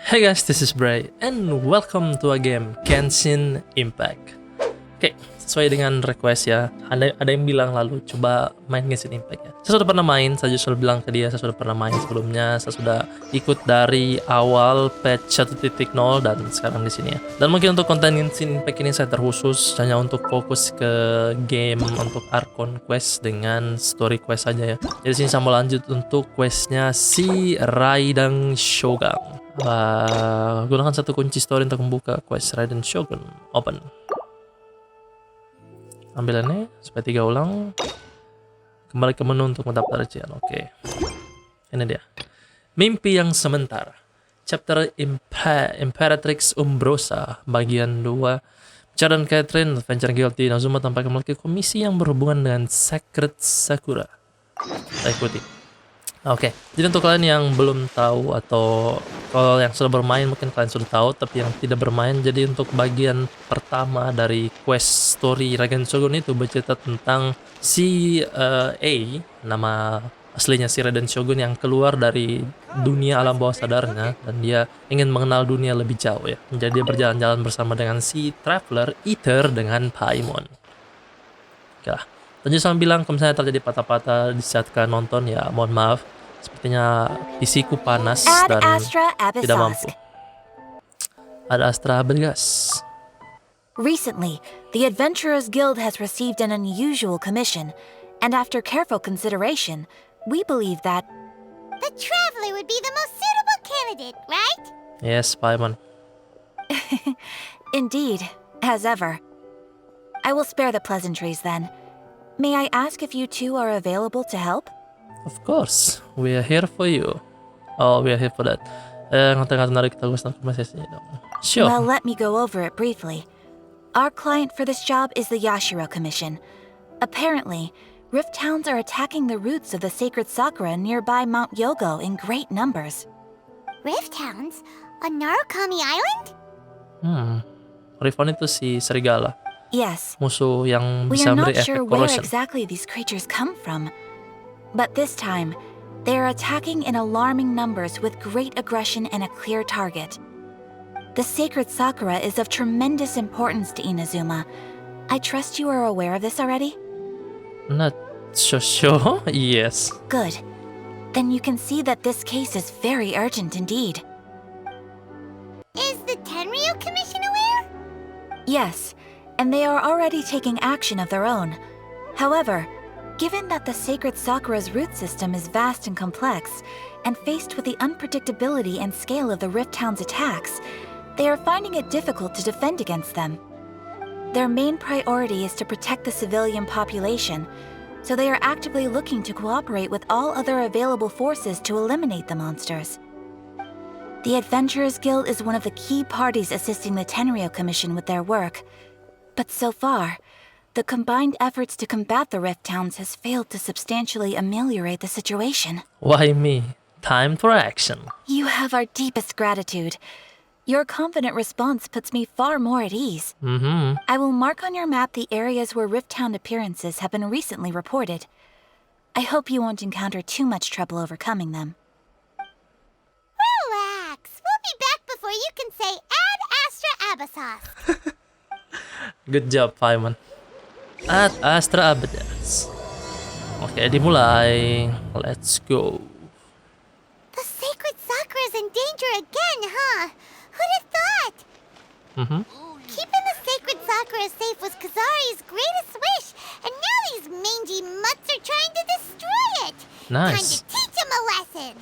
Hey guys, this is Bray, and welcome to a game, Genshin Impact. Oke, sesuai dengan request ya, ada yang bilang lalu coba main Genshin Impact ya. Saya sudah pernah main, saya sudah bilang ke dia, saya sudah pernah main sebelumnya, saya sudah ikut dari awal patch 1.0 dan sekarang di sini ya. Dan mungkin untuk konten Genshin Impact ini saya terkhusus hanya untuk fokus ke game untuk Archon quest dengan story quest saja ya. Jadi sini saya mau lanjut untuk questnya si Raiden Shogun. Gunakan satu kunci story untuk membuka quest Raiden Shogun. Open. Ambilannya supaya 3 ulang. Kembali ke menu untuk mendaftar rincian. Oke. Ini dia. Mimpi yang sementara. Chapter Imperatrix Umbrosa. Bagian 2. Bicara dan Catherine, Adventure Guild di Inazuma tanpa memiliki komisi yang berhubungan dengan Sacred Sakura. Kita ikuti. Oke, jadi untuk kalian yang belum tahu atau kalau yang sudah bermain mungkin kalian sudah tahu, tapi yang tidak bermain, jadi untuk bagian pertama dari quest story Raiden Shogun itu bercerita tentang si nama aslinya si Raiden Shogun yang keluar dari dunia alam bawah sadarnya dan dia ingin mengenal dunia lebih jauh ya. Jadi dia berjalan-jalan bersama dengan si Traveler Ether dengan Paimon. Oke lah. Tadi saya bilang kalau misalnya terjadi patah-patah di saat kalian nonton ya mohon maaf. Sepertinya PC ku panas dan tidak mampu. Ad Astra bergas. Recently, the Adventurers Guild has received an unusual commission, and after careful consideration, we believe that the Traveler would be the most suitable candidate, right? Yes, Paimon. Indeed, as ever. I will spare the pleasantries then. May I ask if you two are available to help? Of course, we are here for you. Oh, we are here for that. Sure. Well, let me go over it briefly. Our client for this job is the Yashiro Commission. Apparently, Rifthounds are attacking the roots of the sacred sakura nearby Mount Yogo in great numbers. Rifthounds? On Narukami Island? Rifthound itu si serigala. Yes. Musuh yang We bisa are beri not efek sure where corrosion. exactly these creatures come from. But this time, they are attacking in alarming numbers with great aggression and a clear target. The sacred sakura is of tremendous importance to Inazuma. I trust you are aware of this already? Not so sure. Yes. Good. Then you can see that this case is very urgent indeed. Is the Tenryu Commission aware? Yes, and they are already taking action of their own. However, given that the sacred sakura's root system is vast and complex, and faced with the unpredictability and scale of the Rifthound's attacks, they are finding it difficult to defend against them. Their main priority is to protect the civilian population, so they are actively looking to cooperate with all other available forces to eliminate the monsters. The Adventurers Guild is one of the key parties assisting the Tenryu Commission with their work, but so far, the combined efforts to combat the Rifthounds has failed to substantially ameliorate the situation. Why me? Time for action. You have our deepest gratitude. Your confident response puts me far more at ease. I will mark on your map the areas where Rifthound appearances have been recently reported. I hope you won't encounter too much trouble overcoming them. Relax. We'll be back before you can say Ad Astra Abyssos. Good job, Paimon. At Astra Abdas. Oke, dimulai. Let's go. The sacred sakura is in danger again, huh? Who'd have thought? Keeping the sacred sakura safe was Kazari's greatest wish, and now these mangy mutts are trying to destroy it. Time Nice. to teach him a lesson.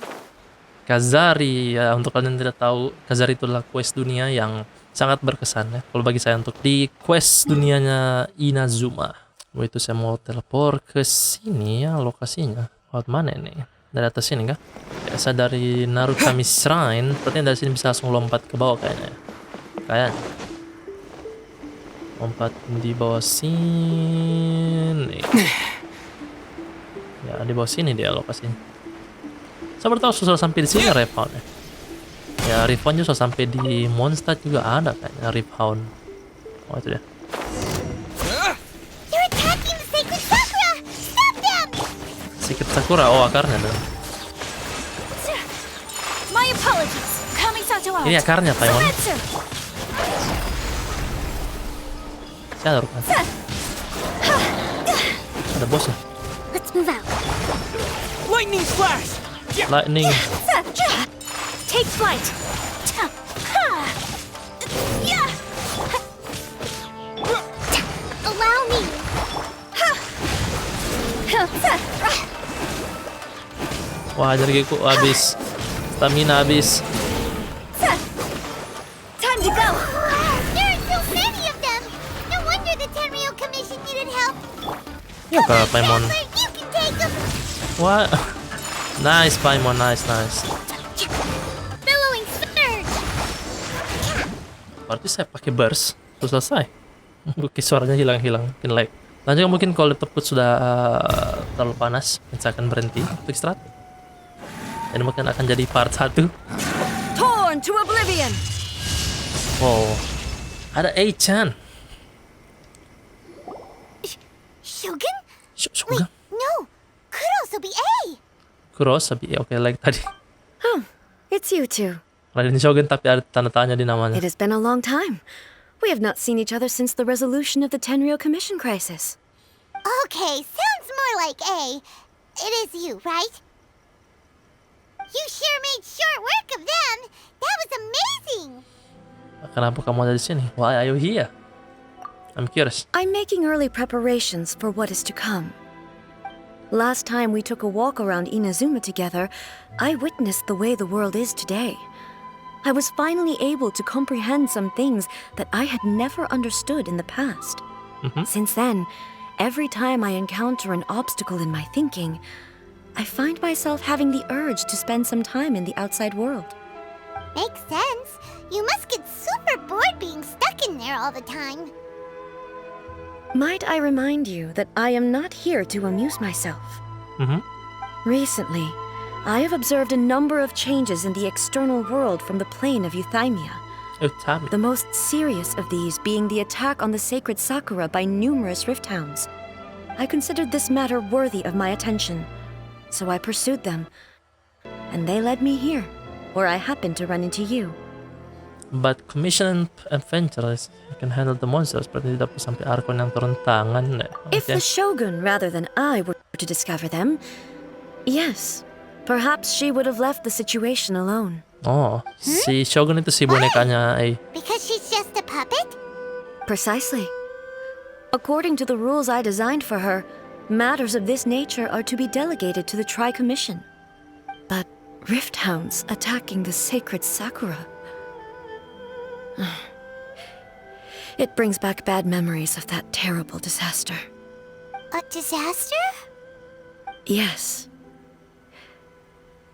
Kazari, ya untuk kalian yang tidak tahu, Kazari itulah quest dunia yang sangat berkesan ya. Kalau bagi saya untuk di quest dunianya Inazuma. Itu saya mau teleport ke sini ya lokasinya. Lewat mana ini? Dari atas sini kah? Biasa dari Narukami Shrine. Berarti dari sini bisa langsung lompat ke bawah kayaknya. Kayaknya. Lompat di bawah sini. Ya di bawah sini dia lokasinya. Saya baru tahu sudah sampai di sini Rifthound ya. Ya Rifthound juga sudah sampai di Mondstadt juga ada kayaknya Rifthound. Oh itu dia. You're attacking the sacred sakura! Stop them! Secret Sakura, oh akarnya dong. My apologies. Kamisato Kamisato Ini akarnya Paimon. Jalur kan. Ada bosnya. Let's move out. Lightning flash! Lightning. Take flight. Allow me. Wah, energiku habis. Stamina habis. Time to go. There are so many of them. No wonder the Tenryou Commission needed help. Ya ke Paimon. But you can take them. Wah. Nice Paimon, nice. Billowing surge. Berarti saya pakai burst, terus selesai. Oke, suaranya hilang, mungkin lag. Lanjut mungkin kalau teput sudah terlalu panas, saya akan berhenti untuk istirahat. Ini mungkin akan jadi part 1. Torn to oblivion! Wow, ada A-chan. Shogun? Shogun. No. Could also be A. Cross, tapi oke, like tadi. It's you two. Raiden Shogun tapi ada tanda tanya di namanya. It has been a long time. We have not seen each other since the resolution of the Tenryou Commission crisis. Okay, sounds more like A. It is you, right? You sure made short work of them. That was amazing. Kenapa kamu ada di sini? Why are you here? I'm curious. I'm making early preparations for what is to come. Last time we took a walk around Inazuma together, I witnessed the way the world is today. I was finally able to comprehend some things that I had never understood in the past. Since then, every time I encounter an obstacle in my thinking, I find myself having the urge to spend some time in the outside world. Makes sense. You must get super bored being stuck in there all the time. Might I remind you that I am not here to amuse myself. Recently, I have observed a number of changes in the external world from the plane of Euthymia. Utami. The most serious of these being the attack on the sacred Sakura by numerous Rifthounds. I considered this matter worthy of my attention, so I pursued them. And they led me here, where I happened to run into you. But commission adventurers can handle the monsters, berarti tidak perlu sampai Arkon yang turun tangan. If the Shogun rather than I were to discover them, yes, perhaps she would have left the situation alone. Oh, si Shogun itu si bonekanya Because she's just a puppet? Precisely. According to the rules I designed for her, matters of this nature are to be delegated to the Tri-Commission. But Rifthounds attacking the sacred Sakura... It brings back bad memories of that terrible disaster. A disaster? Yes.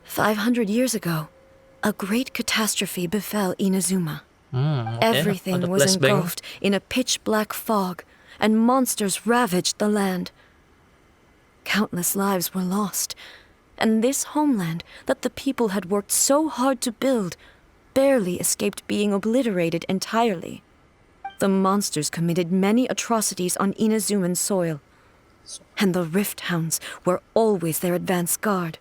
500 years ago, a great catastrophe befell Inazuma. Everything Ada was flashbang. engulfed in a pitch-black fog, and monsters ravaged the land. Countless lives were lost, and this homeland that the people had worked so hard to build barely escaped being obliterated entirely. The monsters committed many atrocities on Inazuman soil, and the Rifthounds were always their advance guard.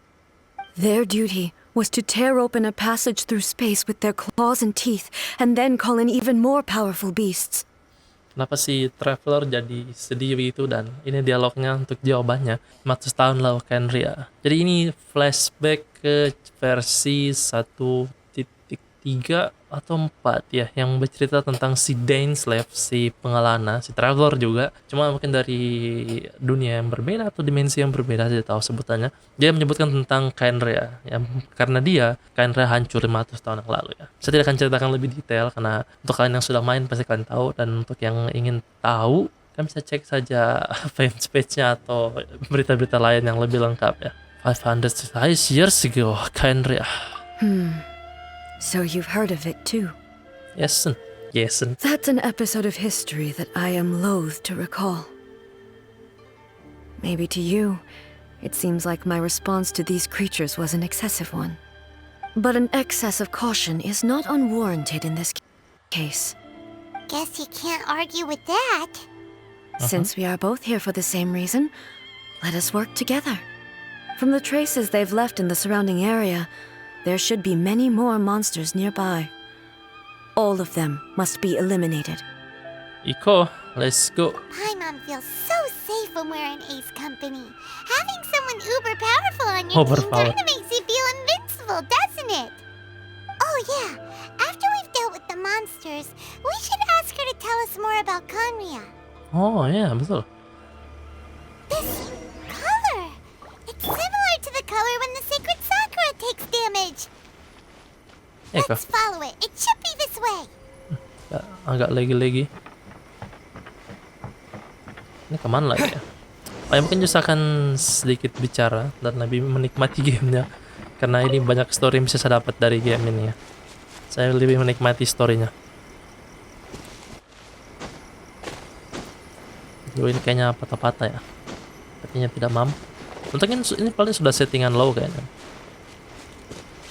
Their duty was to tear open a passage through space with their claws and teeth, and then call in even more powerful beasts. Kenapa si Traveler jadi sedih begitu, dan ini dialognya untuk jawabannya 400 tahun lalu Kenria. Jadi ini flashback ke versi 1.3 atau 4 ya, yang bercerita tentang si Dainsleif, si pengelana, si Traveler juga, cuma mungkin dari dunia yang berbeda atau dimensi yang berbeda, saya tahu sebutannya. Dia menyebutkan tentang Kenria ya, karena Kenria hancur 500 tahun yang lalu ya. Saya tidak akan ceritakan lebih detail karena untuk kalian yang sudah main pasti kalian tahu, dan untuk yang ingin tahu kalian bisa cek saja fanspage-nya atau berita-berita lain yang lebih lengkap ya. 500 years ago, Kenria. So you've heard of it too? Yes. That's an episode of history that I am loath to recall. Maybe to you, it seems like my response to these creatures was an excessive one. But an excess of caution is not unwarranted in this case. Guess you can't argue with that. Since we are both here for the same reason, let us work together. From the traces they've left in the surrounding area, there should be many more monsters nearby. All of them must be eliminated. Iko, let's go. Paimon feels so safe when we're in Ace Company. Having someone uber powerful on your team Overpowered. kinda makes you feel invincible, doesn't it? Oh yeah, after we've dealt with the monsters, we should ask her to tell us more about Konria. Oh ya, betul. This color! It's similar to the color when the sacred Sakura takes damage. Eko, Let's follow it. It should be this way. agak lagi-lagi. Ini kemana lagi ya? Oh ya, mungkin just akan sedikit bicara dan lebih menikmati gamenya. Karena ini banyak story yang bisa saya dapat dari game ini ya. Saya lebih menikmati storynya. Ini kayaknya patah-patah ya. Sepertinya tidak mampu. Untungnya ini paling sudah settingan low kayaknya.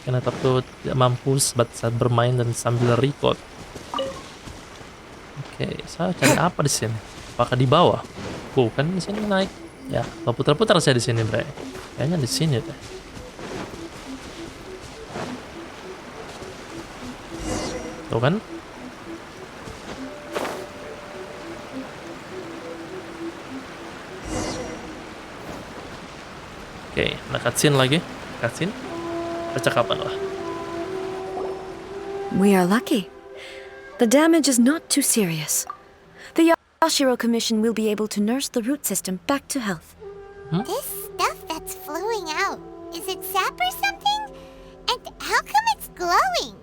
Karena takut tidak mampu saat bermain dan sambil record. Oke, saya cari apa di sini? Apakah di bawah? Bukan di sini naik. Ya, kalau putar-putar saya di sini, bre. Kayaknya di sini deh. Tuh kan? Oke, ada cutscene lagi. Cutscene. Percakapan lah. We are lucky. The damage is not too serious. The Yashiro Commission will be able to nurse the root system back to health. This stuff that's flowing out, is it sap or something? And how come it's glowing?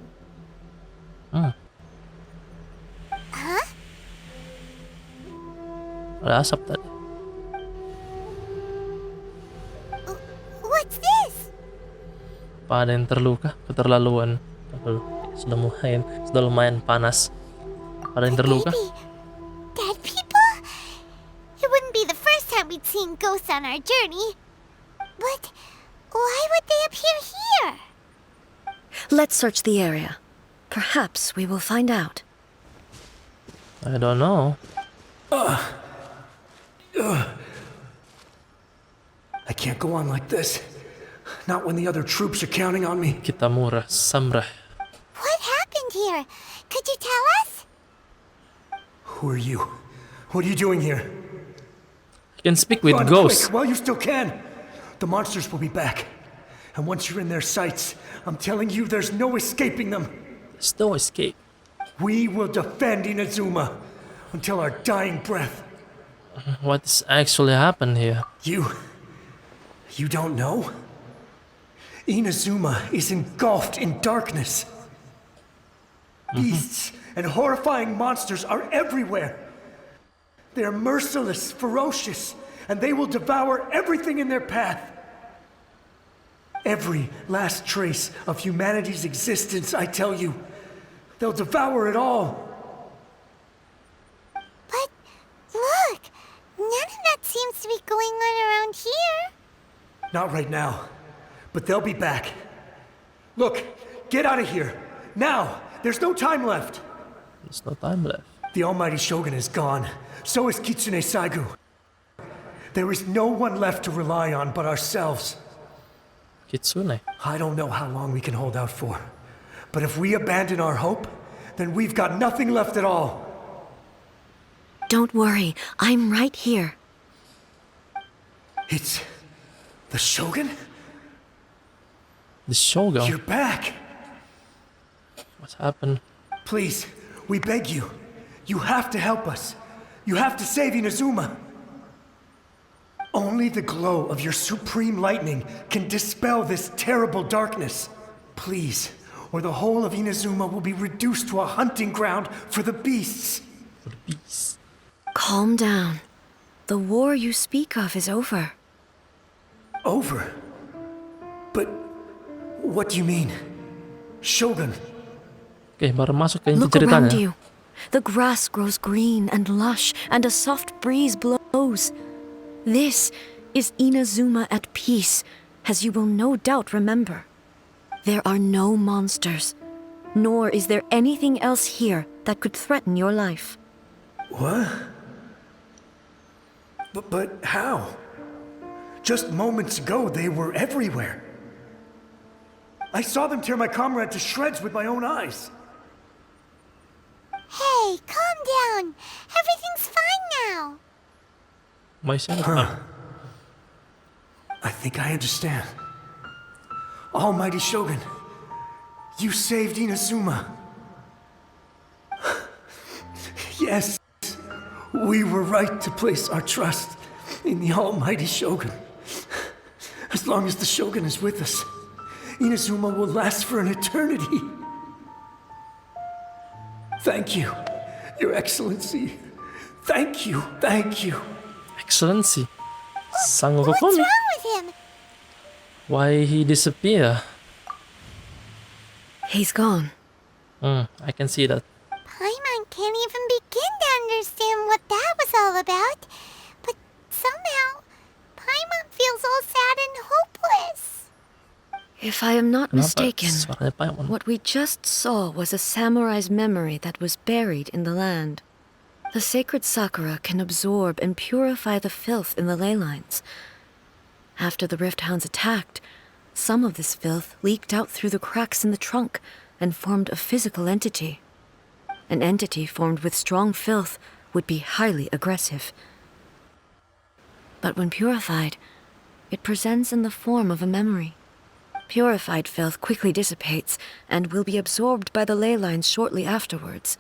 Huh? Ada asap tadi. What's this? Apa ada yang terluka? Keterlaluan. Sudah lumayan panas. Ada yang terluka? Maybe dead people? It wouldn't be the first time we'd seen ghosts on our journey. But why would they appear here? Let's search the area. Perhaps we will find out. I don't know. I can't go on like this. Not when the other troops are counting on me. Kitamura, Samrah. What happened here? Could you tell us? Who are you? What are you doing here? You can speak with Run ghosts. quick, while you still can. The monsters will be back. And once you're in their sights, I'm telling you, there's no escaping them. There's no escape. We will defend Inazuma until our dying breath. What's actually happened here? You don't know? Inazuma is engulfed in darkness. Beasts and horrifying monsters are everywhere. They're merciless, ferocious, and they will devour everything in their path. Every last trace of humanity's existence, I tell you. They'll devour it all. But look, none of that seems to be going on around here. Not right now, but they'll be back. Look, get out of here. Now! There's no time left. There's no time left. The almighty Shogun is gone. So is Kitsune Saigu. There is no one left to rely on but ourselves. Kitsune. I don't know how long we can hold out for. But if we abandon our hope, then we've got nothing left at all. Don't worry, I'm right here. It's... the Shogun? The Shogun. You're back! What's happened? Please, we beg you. You have to help us. You have to save Inazuma. Only the glow of your supreme lightning can dispel this terrible darkness. Please, or the whole of Inazuma will be reduced to a hunting ground for the beasts. For the beast. Calm down. The war you speak of is over. Over? But what do you mean? Shogun? Oke, baru masuk ke inti Look around ceritanya. you. The grass grows green and lush, and a soft breeze blows. This is Inazuma at peace, as you will no doubt remember. There are no monsters, nor is there anything else here that could threaten your life. What? But how? Just moments ago, they were everywhere. I saw them tear my comrade to shreds with my own eyes. Hey, calm down. Everything's fine now. May siya nagpa- I think I understand. Almighty Shogun, you saved Inazuma. Yes, we were right to place our trust in the Almighty Shogun. As long as the Shogun is with us, Inazuma will last for an eternity. Thank you, Your Excellency. Thank you, thank you. Excellency. Sang What's Rukun. wrong with him? Why he disappear? He's gone. I can see that. Paimon can't even begin to understand what that was all about. But somehow, Paimon feels all sad and hopeless. If I am not mistaken, Suaranya Paimon. what we just saw was a samurai's memory that was buried in the land. The sacred sakura can absorb and purify the filth in the ley lines. After the Rifthounds attacked, some of this filth leaked out through the cracks in the trunk and formed a physical entity. An entity formed with strong filth would be highly aggressive. But when purified, it presents in the form of a memory. Purified filth quickly dissipates and will be absorbed by the ley lines shortly afterwards.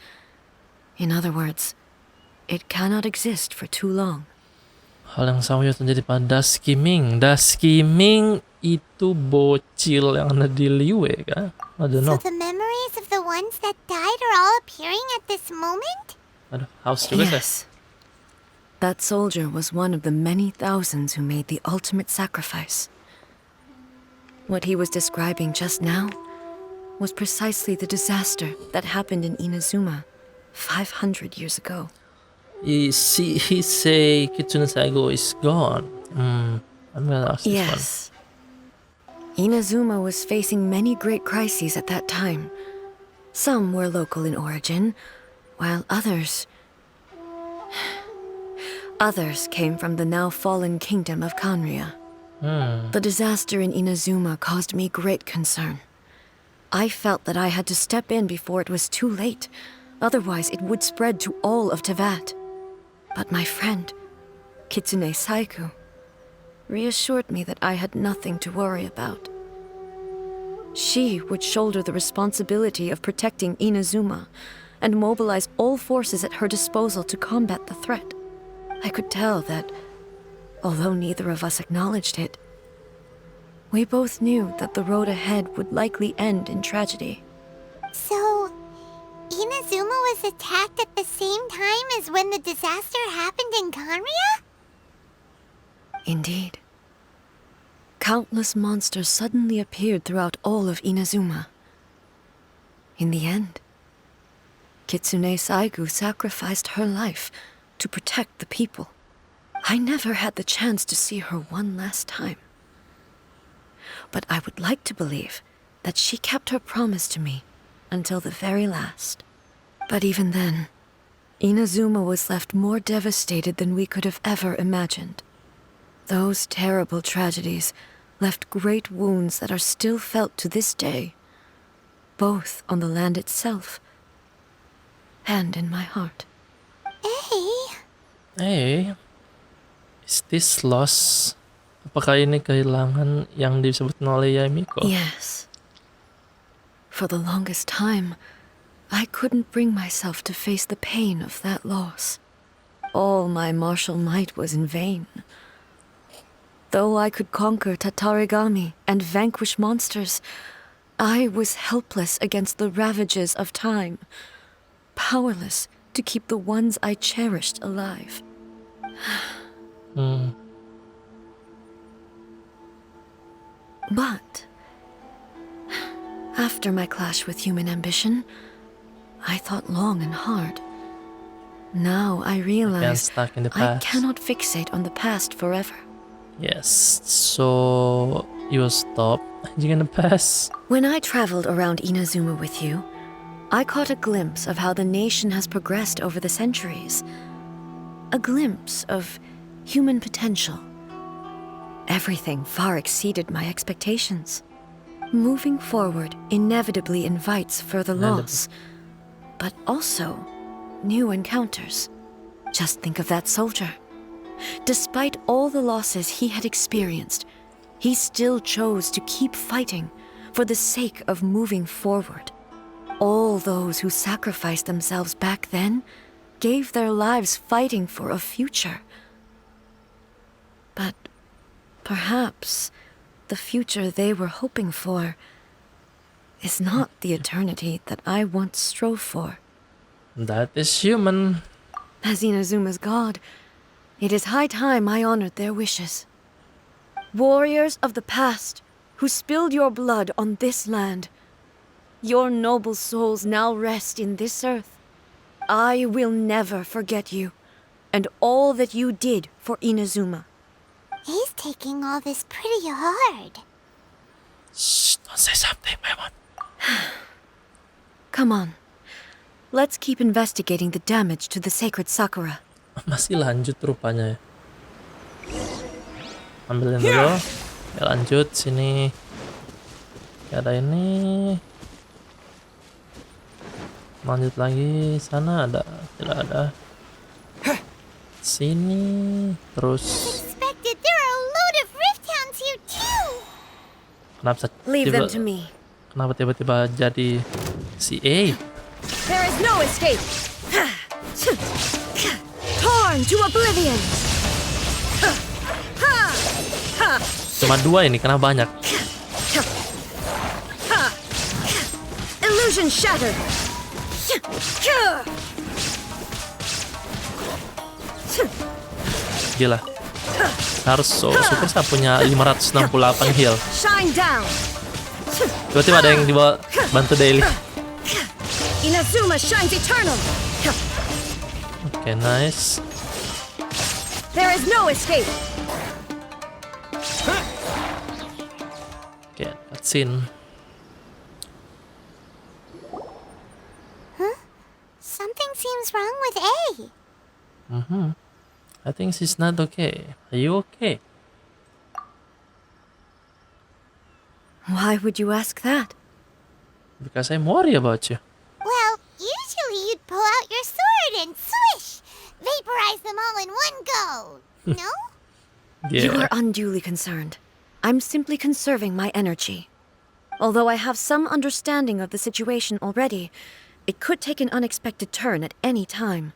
In other words, it cannot exist for too long. Hal yang sama juga terjadi pada Skimming. Skimming itu bocil yang ada di Liwe kan? I don't know. So the memories of the ones that died are all appearing at this moment? Aduh, haus juga saya. Yes. That soldier was one of the many thousands who made the ultimate sacrifice. What he was describing just now was precisely the disaster that happened in Inazuma 500 years ago. He say Kitsune Saigo is gone. I'm gonna ask this Yes. Inazuma was facing many great crises at that time. Some were local in origin, while others came from the now fallen kingdom of Kanria. The disaster in Inazuma caused me great concern. I felt that I had to step in before it was too late, otherwise it would spread to all of Teyvat. But my friend, Kitsune Saiku, reassured me that I had nothing to worry about. She would shoulder the responsibility of protecting Inazuma and mobilize all forces at her disposal to combat the threat. I could tell that, although neither of us acknowledged it, we both knew that the road ahead would likely end in tragedy. So, Inazuma was attacked at the same time as when the disaster happened in Kanria? Indeed. Countless monsters suddenly appeared throughout all of Inazuma. In the end, Kitsune Saigu sacrificed her life to protect the people. I never had the chance to see her one last time. But I would like to believe that she kept her promise to me until the very last. But even then, Inazuma was left more devastated than we could have ever imagined. Those terrible tragedies left great wounds that are still felt to this day, both on the land itself and in my heart. Hey, is this loss? Apakah ini kehilangan yang disebut oleh Yamiko? Yes. For the longest time, I couldn't bring myself to face the pain of that loss. All my martial might was in vain. Though I could conquer Tatarigami and vanquish monsters, I was helpless against the ravages of time, powerless to keep the ones I cherished alive. But after my clash with human ambition, I thought long and hard. Now I realize stuck in the I past. cannot fixate on the past forever. Yes, so you will stop in the past. When I traveled around Inazuma with you, I caught a glimpse of how the nation has progressed over the centuries. A glimpse of human potential. Everything far exceeded my expectations. Moving forward inevitably invites further loss, but also new encounters. Just think of that soldier. Despite all the losses he had experienced, he still chose to keep fighting for the sake of moving forward. All those who sacrificed themselves back then gave their lives fighting for a future. But perhaps the future they were hoping for is not the eternity that I once strove for. That is human. As Inazuma's god, it is high time I honored their wishes. Warriors of the past who spilled your blood on this land, your noble souls now rest in this earth. I will never forget you and all that you did for Inazuma. He's taking all this pretty hard. Shh, don't say something, Paimon. Come on. Let's keep investigating the damage to the sacred Sakura. Masih lanjut rupanya ya. Ambilin dulu. Ya lanjut sini. Ya, ada ini. Lanjut lagi. Sana ada. Tidak ada. Sini. Terus. Expected there are a load of Rifthounds here too. Kenapa Leave them to me. Kenapa tiba-tiba jadi si A? There is no escape. Torn to oblivion. Cuma 2 ini, kenapa banyak? Illusion shattered. Gila. Harus syukur saya punya 568 heal. Shine down. Tiba-tiba ada yang dibawa bantu daily. Inazuma shines eternal. Oke, nice. There is no escape. Oke, cutscene. Something seems wrong with A. I think she's not okay. Are you okay? Why would you ask that? Because I'm worried about you. Well, usually you'd pull out your sword and swish! Vaporize them all in one go. No? You Yeah. are unduly concerned. I'm simply conserving my energy. Although I have some understanding of the situation already, it could take an unexpected turn at any time.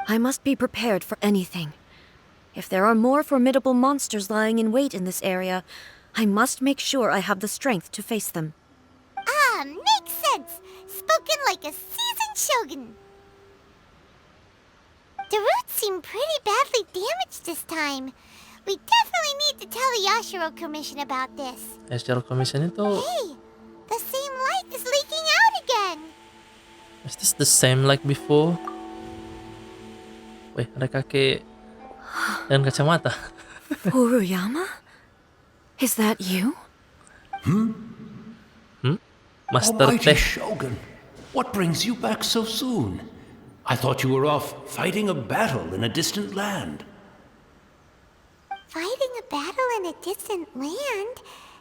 I must be prepared for anything. If there are more formidable monsters lying in wait in this area, I must make sure I have the strength to face them. Ah, makes sense. Spoken like a seasoned shogun. The roots seem pretty badly damaged this time. We definitely need to tell the Yashiro Commission about this. Yashiro Commission itu, Hey, the same light is leaking out again. is this the same like before? Wih, ada kakek dengan kacamata. Furuyama? Is that you? Master Almighty Teh. Shogun, what brings you back so soon? I thought you were off fighting a battle in a distant land. Fighting a battle in a distant land?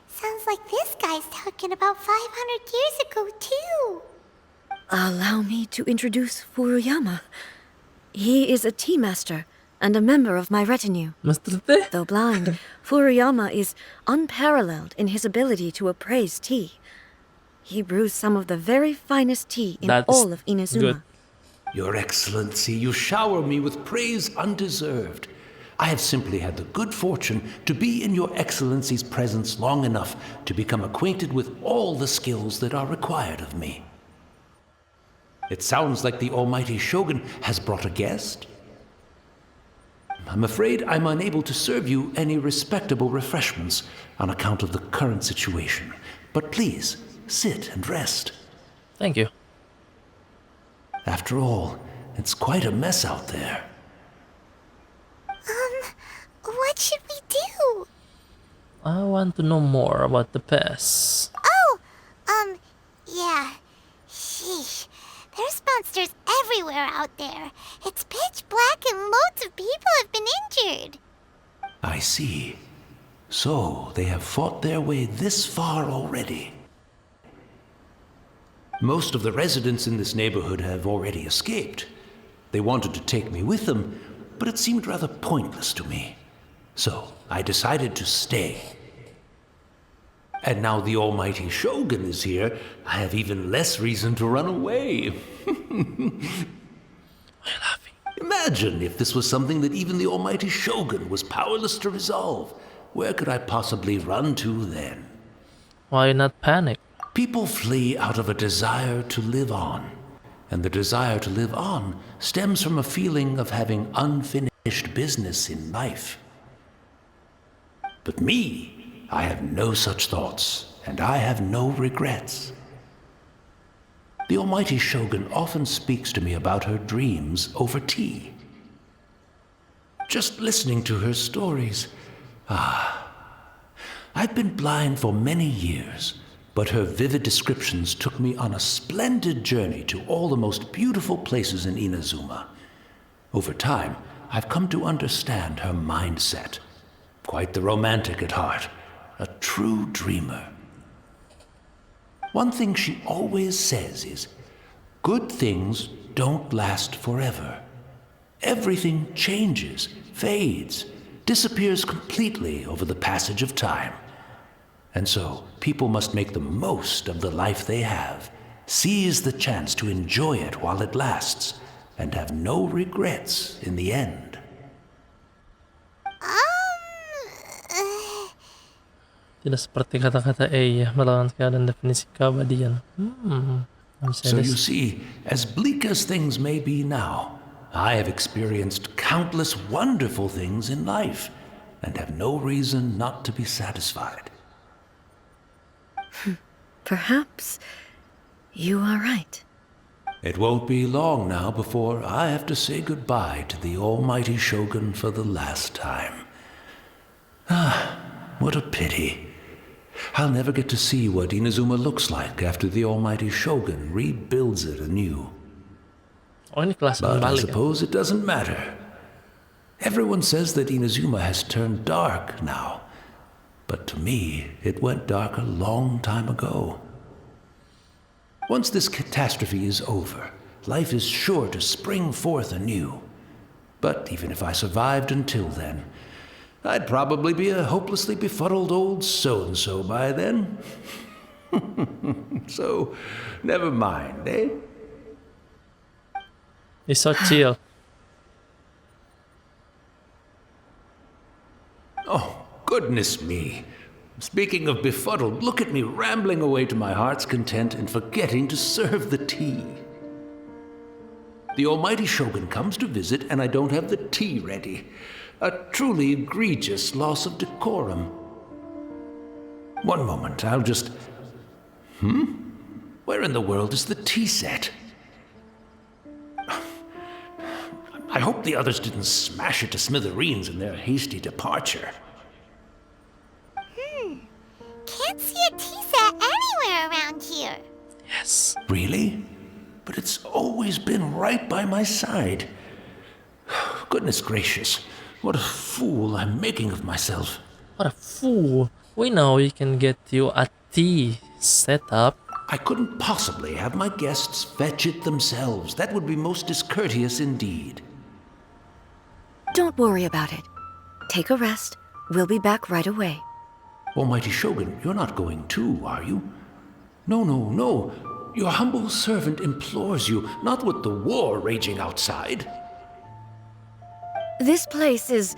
Sounds like this guy's talking about 500 years ago, too. Allow me to introduce Furuyama. He is a tea master and a member of my retinue. Master Teh. Though blind, Furuyama is unparalleled in his ability to appraise tea. He brews some of the very finest tea in That's all of Inazuma. good. Your Excellency, you shower me with praise undeserved. I have simply had the good fortune to be in Your Excellency's presence long enough to become acquainted with all the skills that are required of me. It sounds like the Almighty Shogun has brought a guest. I'm afraid I'm unable to serve you any respectable refreshments on account of the current situation. But please, sit and rest. Thank you. After all, it's quite a mess out there. What should we do? I want to know more about the past. Oh, yeah. Sheesh. There's monsters everywhere out there. It's pitch black and loads of people have been injured. I see. So, they have fought their way this far already. Most of the residents in this neighborhood have already escaped. They wanted to take me with them, but it seemed rather pointless to me. So I decided to stay. And now the almighty Shogun is here, I have even less reason to run away. Why laughing? Imagine if this was something that even the almighty Shogun was powerless to resolve. Where could I possibly run to then? Why not panic? People flee out of a desire to live on. And the desire to live on stems from a feeling of having unfinished business in life. But me, I have no such thoughts, and I have no regrets. The almighty Shogun often speaks to me about her dreams over tea. Just listening to her stories, I've been blind for many years, but her vivid descriptions took me on a splendid journey to all the most beautiful places in Inazuma. Over time, I've come to understand her mindset. Quite the romantic at heart, a true dreamer. One thing she always says is, good things don't last forever. Everything changes, fades, disappears completely over the passage of time. And so, people must make the most of the life they have, seize the chance to enjoy it while it lasts, and have no regrets in the end. Tidak seperti kata-kata Eya melawan keadaan definisi keabadian. So you see, as bleak as things may be now, I have experienced countless wonderful things in life, and have no reason not to be satisfied. Perhaps you are right. It won't be long now before I have to say goodbye to the almighty Shogun for the last time. What a pity. I'll never get to see what Inazuma looks like after the almighty Shogun rebuilds it anew. Oh, ini kelas But I Kembali kan? suppose it doesn't matter. Everyone says that Inazuma has turned dark now. But to me, it went dark a long time ago. Once this catastrophe is over, life is sure to spring forth anew. But even if I survived until then, I'd probably be a hopelessly befuddled old so-and-so by then. So, never mind, eh? He's so chill. Oh, goodness me. Speaking of befuddled, look at me rambling away to my heart's content and forgetting to serve the tea. The almighty Shogun comes to visit and I don't have the tea ready. A truly egregious loss of decorum. One moment, I'll just... Where in the world is the tea set? I hope the others didn't smash it to smithereens in their hasty departure. Can't see a tea set anywhere around here. Yes. Really? But it's always been right by my side. Goodness gracious, what a fool I'm making of myself. What a fool. We know we can get you a tea set up. I couldn't possibly have my guests fetch it themselves. That would be most discourteous indeed. Don't worry about it. Take a rest. We'll be back right away. Almighty Shogun, you're not going too, are you? No. Your humble servant implores you, not with the war raging outside. This place is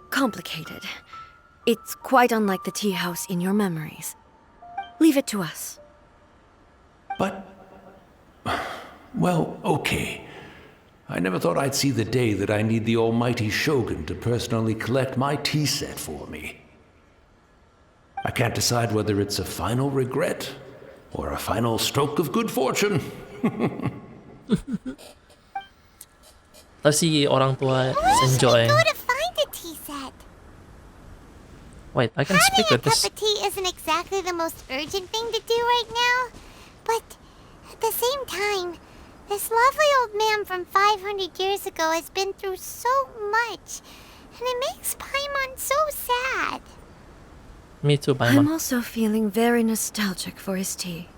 complicated. It's quite unlike the tea house in your memories. Leave it to us. But... well, okay. I never thought I'd see the day that I need the almighty Shogun to personally collect my tea set for me. I can't decide whether it's a final regret or a final stroke of good fortune. Let's see orang tua We enjoying. should go to find a tea set. Wait, I can Having speak a with this. cup of tea isn't exactly the most urgent thing to do right now, but at the same time, this lovely old man from 500 years ago has been through so much, and it makes Paimon so sad. Me too, I'm Paimon. also feeling very nostalgic for his tea.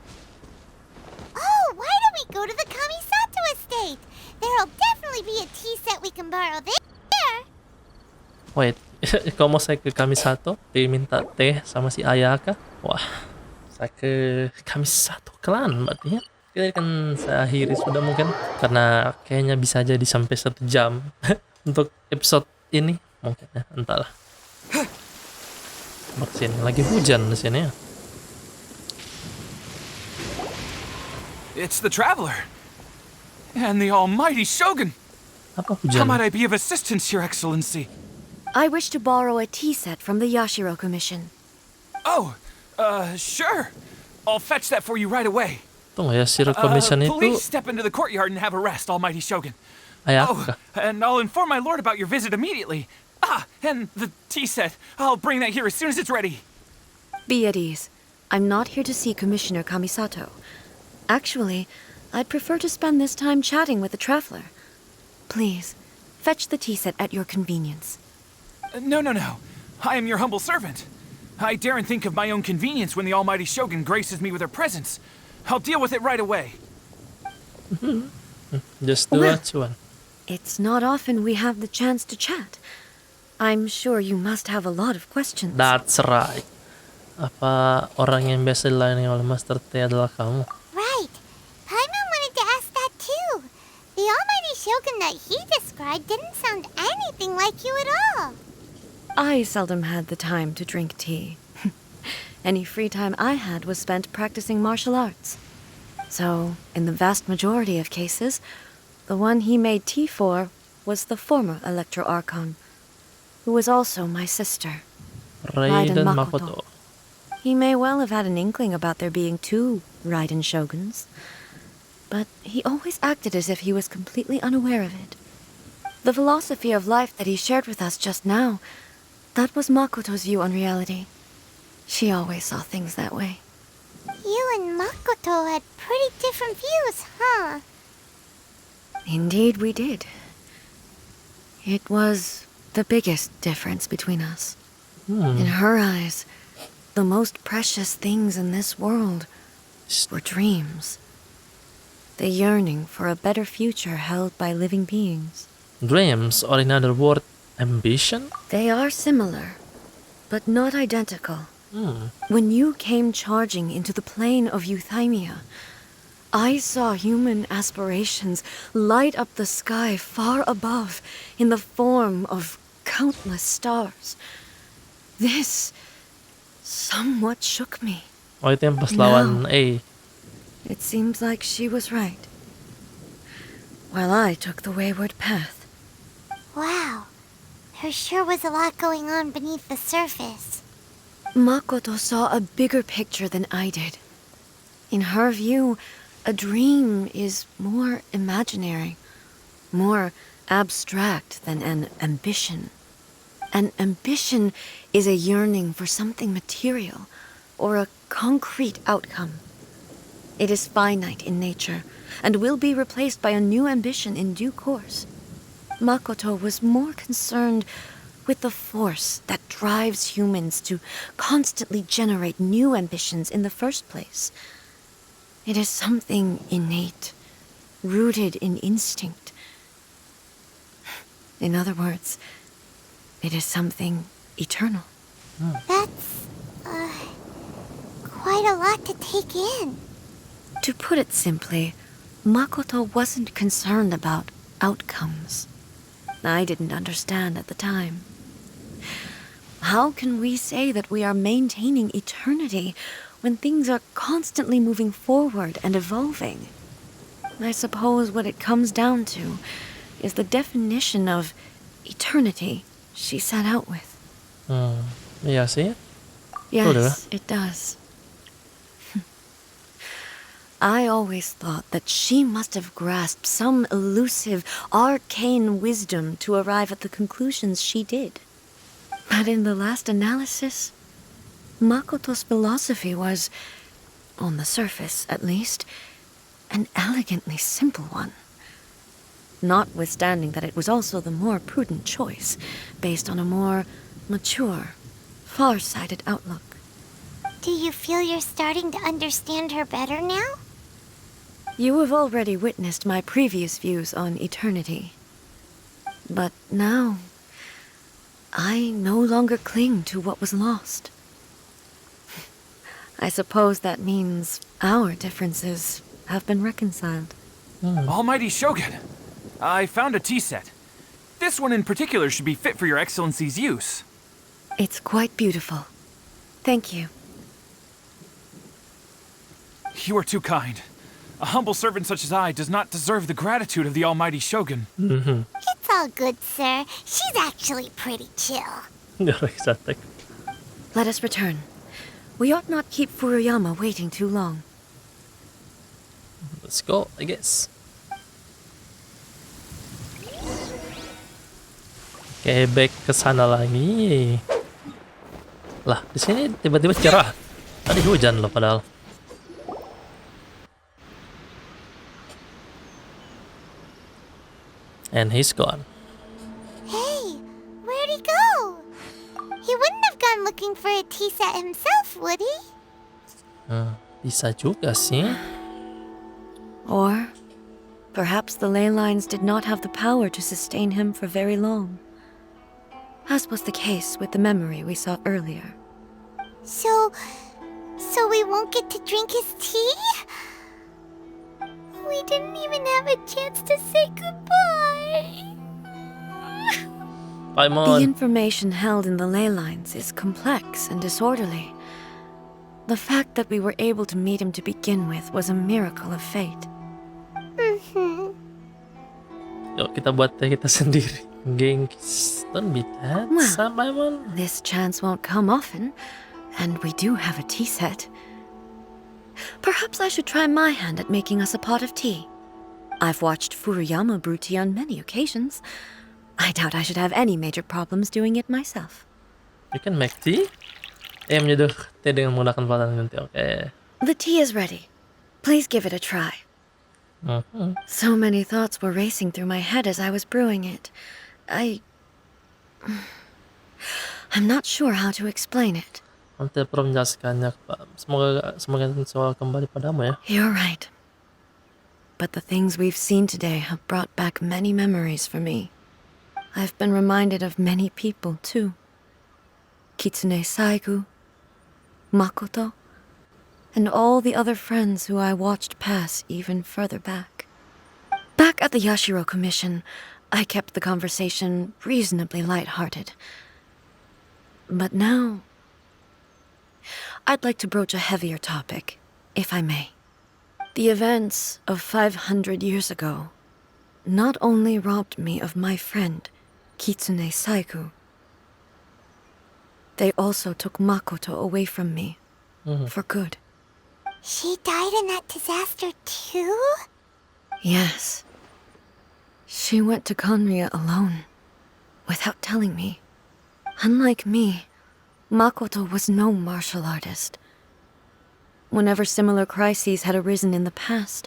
can borrow this. Wait, kau mau saya ke Kamisato? Minta teh sama si Ayaka? Wah, saya ke Kamisato Clan berarti ya. Kita kan saya akhiri sudah mungkin. Karena kayaknya bisa jadi sampai 1 jam untuk episode ini. Mungkin ya, entahlah. Sini lagi hujan di sini ya. It's the Traveler. And the almighty Shogun. Apa How hujan? might I be of assistance, Your Excellency? I wish to borrow a tea set from the Yashiro Commission. Oh, sure. I'll fetch that for you right away. Tunggu ya, Zero Commission itu Please step into the courtyard and have a rest, almighty Shogun. Ayaka. And I'll inform my lord about your visit immediately. And the tea set. I'll bring that here as soon as it's ready. Be at ease. I'm not here to see Commissioner Kamisato. Actually, I'd prefer to spend this time chatting with the Traveler. Please, fetch the tea set at your convenience. No. I am your humble servant. I daren't think of my own convenience when the almighty Shogun graces me with her presence. I'll deal with it right away. Just do Well, what you want. It's not often we have the chance to chat. I'm sure you must have a lot of questions. That's right. Apa orang yang biasa dilayani oleh Master Teh adalah kamu? Right. Paimon wanted to ask that too. The almighty Shogun that he described didn't sound anything like you at all. I seldom had the time to drink tea. Any free time I had was spent practicing martial arts. So, in the vast majority of cases, the one he made tea for was the former Electro Archon, who was also my sister. Raiden Makoto. Makoto. He may well have had an inkling about there being 2 Raiden Shoguns, but he always acted as if he was completely unaware of it. The philosophy of life that he shared with us just now, that was Makoto's view on reality. She always saw things that way. You and Makoto had pretty different views, huh? Indeed we did. It was the biggest difference between us. In her eyes, the most precious things in this world were dreams. The yearning for a better future held by living beings. Dreams, or in other words, ambition? They are similar, but not identical. When you came charging into the plane of Euthymia, I saw human aspirations light up the sky far above in the form of countless stars. This somewhat shook me. Oh, itu yang pas lawan A. It seems like she was right. While I took the wayward path. Wow. There sure was a lot going on beneath the surface. Makoto saw a bigger picture than I did. In her view, a dream is more imaginary, more abstract than an ambition. An ambition is a yearning for something material or a concrete outcome. It is finite in nature and will be replaced by a new ambition in due course. Makoto was more concerned with the force that drives humans to constantly generate new ambitions in the first place. It is something innate, rooted in instinct. In other words, it is something eternal. That's, quite a lot to take in. To put it simply, Makoto wasn't concerned about outcomes. I didn't understand at the time. How can we say that we are maintaining eternity when things are constantly moving forward and evolving? I suppose what it comes down to is the definition of eternity she set out with. Iya sih. Yes, it does. I always thought that she must have grasped some elusive, arcane wisdom to arrive at the conclusions she did. But in the last analysis, Makoto's philosophy was, on the surface at least, an elegantly simple one. Notwithstanding that it was also the more prudent choice, based on a more mature, far-sighted outlook. Do you feel you're starting to understand her better now? You have already witnessed my previous views on eternity. But now, I no longer cling to what was lost. I suppose that means our differences have been reconciled. Almighty Shogun, I found a tea set. This one in particular should be fit for your Excellency's use. It's quite beautiful. Thank you. You are too kind. A humble servant such as I does not deserve the gratitude of the Almighty Shogun. It's all good, sir. She's actually pretty chill. Exactly. Let us return. We ought not keep Furuyama waiting too long. Let's go, I guess. Oke, back ke sana lagi. Lah, di sini tiba-tiba cerah. Tadi hujan loh padahal. And he's gone. Hey, where'd he go? He wouldn't have gone looking for a tea set himself, would he? Bisa juga sih. Or perhaps the ley lines did not have the power to sustain him for very long, as was the case with the memory we saw earlier. So we won't get to drink his tea? We didn't even have a chance to say goodbye. Bye, The Mon. information held in the ley lines is complex and disorderly. The fact that we were able to meet him to begin with was a miracle of fate. Yuk kita buat teh kita sendiri. Gengs, don't be that. Well. Bye, Mon. This chance won't come often, and we do have a tea set. Perhaps I should try my hand at making us a pot of tea. I've watched Furuyama brew tea on many occasions. I doubt I should have any major problems doing it myself. You can make tea? Menyeduh teh dengan menggunakan peralatan minum teh. Oke. The tea is ready. Please give it a try. So many thoughts were racing through my head as I was brewing it. I'm not sure how to explain it. Nanti perlu menjelaskannya. Semoga soal kembali padamu ya. You're right. But the things we've seen today have brought back many memories for me. I've been reminded of many people, too. Kitsune Saigu, Makoto, and all the other friends who I watched pass even further back. Back at the Yashiro Commission, I kept the conversation reasonably light-hearted. But now, I'd like to broach a heavier topic, if I may. The events of 500 years ago not only robbed me of my friend, Kitsune Saigu, they also took Makoto away from me, for good. She died in that disaster too? Yes. She went to Conria alone, without telling me. Unlike me, Makoto was no martial artist. Whenever similar crises had arisen in the past,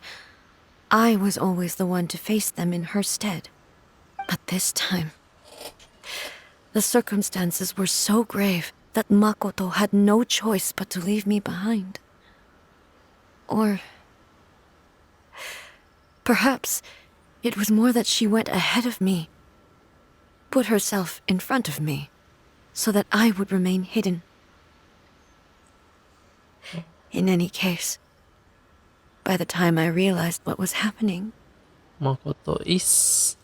I was always the one to face them in her stead. But this time, the circumstances were so grave that Makoto had no choice but to leave me behind. Or perhaps it was more that she went ahead of me, put herself in front of me, so that I would remain hidden. In any case, by the time I realized what was happening... Makoto is...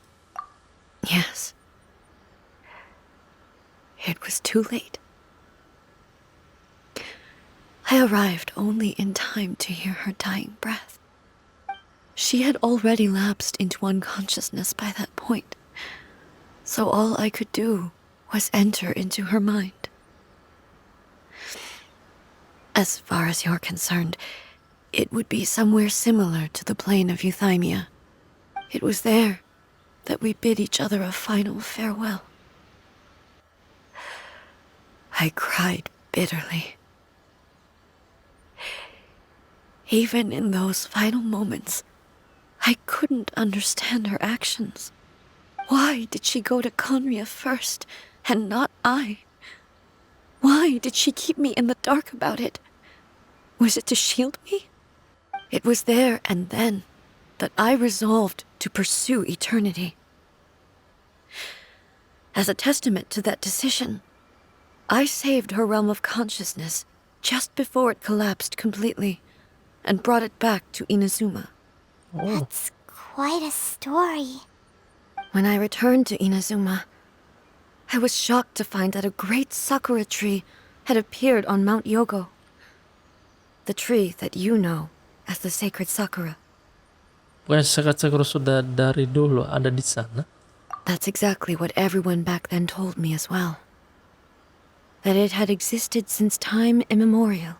Yes. It was too late. I arrived only in time to hear her dying breath. She had already lapsed into unconsciousness by that point, so all I could do was enter into her mind. As far as you're concerned, it would be somewhere similar to the plain of Euthymia. It was there that we bid each other a final farewell. I cried bitterly. Even in those final moments, I couldn't understand her actions. Why did she go to Conria first, and not I? Why did she keep me in the dark about it? Was it to shield me? It was there and then that I resolved to pursue eternity. As a testament to that decision, I saved her realm of consciousness just before it collapsed completely and brought it back to Inazuma. That's quite a story. When I returned to Inazuma, I was shocked to find that a great sakura tree had appeared on Mount Yogo. The tree that you know as the sacred sakura. Bukan sakura sudah dari dulu ada di sana? That's exactly what everyone back then told me as well. That it had existed since time immemorial.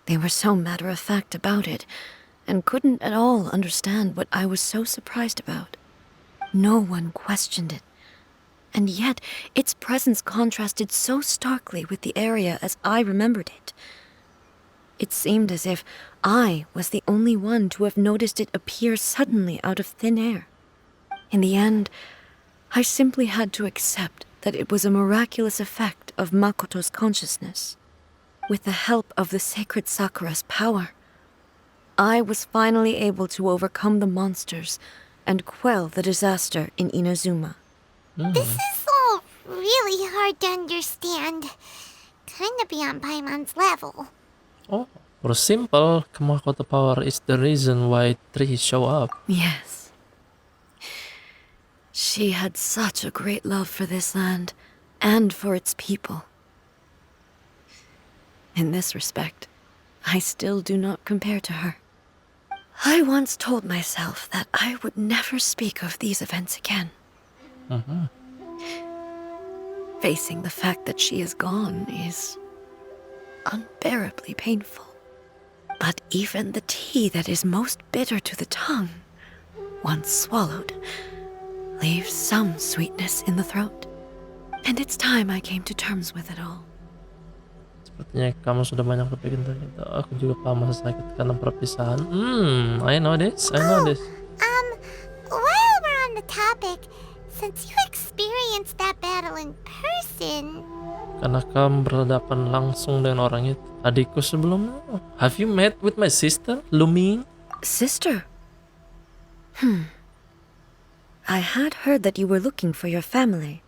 They were so matter-of-fact about it, and couldn't at all understand what I was so surprised about. No one questioned it. And yet, its presence contrasted so starkly with the area as I remembered it. It seemed as if I was the only one to have noticed it appear suddenly out of thin air. In the end, I simply had to accept that it was a miraculous effect of Makoto's consciousness. With the help of the sacred Sakura's power, I was finally able to overcome the monsters and quell the disaster in Inazuma. This is all really hard to understand. Kinda beyond Paimon's level. Oh, for simple, Makoto power is the reason why trees show up. Yes. She had such a great love for this land and for its people. In this respect, I still do not compare to her. I once told myself that I would never speak of these events again. Facing the fact that she is gone is unbearably painful. But even the tea that is most bitter to the tongue, once swallowed, leaves some sweetness in the throat. And it's time I came to terms with it all. Sepertinya kamu sudah banyak berpikir tentang itu. Aku juga paham rasa sakit karena perpisahan. I know this. While we're on the topic, since you experienced that battle in person... Karena kamu berhadapan langsung dengan orang itu. Adikku sebelumnya. Have you met with my sister, Lumine? Sister? I had heard that you were looking for your family.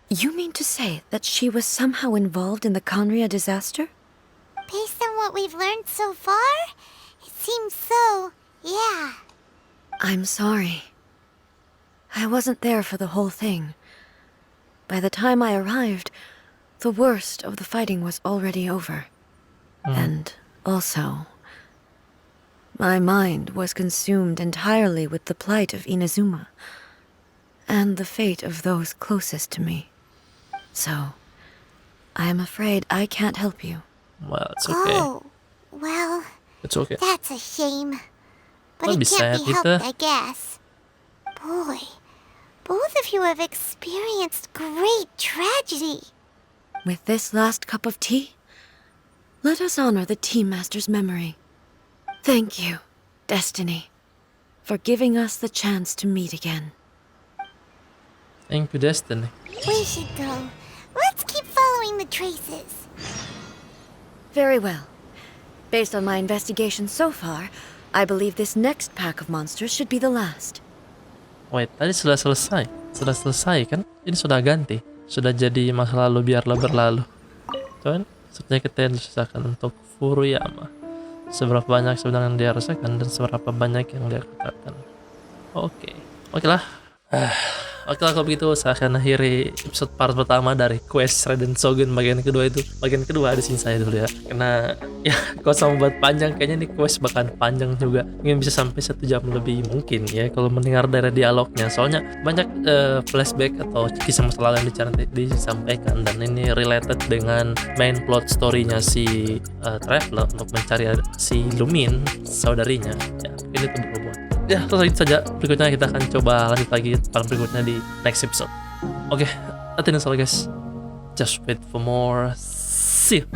You mean to say that she was somehow involved in the Kanria disaster? Based on what we've learned so far, it seems so, yeah. I'm sorry. I wasn't there for the whole thing. By the time I arrived, the worst of the fighting was already over. And also, my mind was consumed entirely with the plight of Inazuma and the fate of those closest to me. So, I am afraid I can't help you. Well, it's okay. Oh, well, It's okay. that's a shame. But Don't it be can't sad, be helped, Tita. I guess. Boy, both of you have experienced great tragedy. With this last cup of tea, let us honor the Tea Master's memory. Thank you, Destiny, for giving us the chance to meet again. Thank you, Destiny. We should go. Let's keep following the traces. Very well. Based on my investigation so far, I believe this next pack of monsters should be the last. Wait, tadi sudah selesai. Sudah selesai kan? Ini sudah ganti. Sudah jadi masa lalu biarlah berlalu. Cuman, sepertinya kita yang diselesaikan untuk Furuyama. Seberapa banyak sebenarnya yang dia rasakan dan seberapa banyak yang dia katakan. Oke lah. Oke lah, kalau begitu saya akan akhiri episode part pertama dari quest Raiden Shogun bagian kedua itu. Bagian kedua di sini saya dulu ya. Karena ya kalau sama buat panjang kayaknya nih quest bakalan panjang juga. Mungkin bisa sampai 1 jam lebih mungkin ya kalau mendengar dari dialognya. Soalnya banyak flashback atau kisah masa lalu yang disampaikan dan ini related dengan main plot story-nya si Traveler untuk mencari si Lumine saudarinya. Ya, mungkin itu berhubungan. Ya, terus itu saja. Berikutnya kita akan coba lanjut lagi part berikutnya di next episode. Oke, that's all guys. Just wait for more. See you.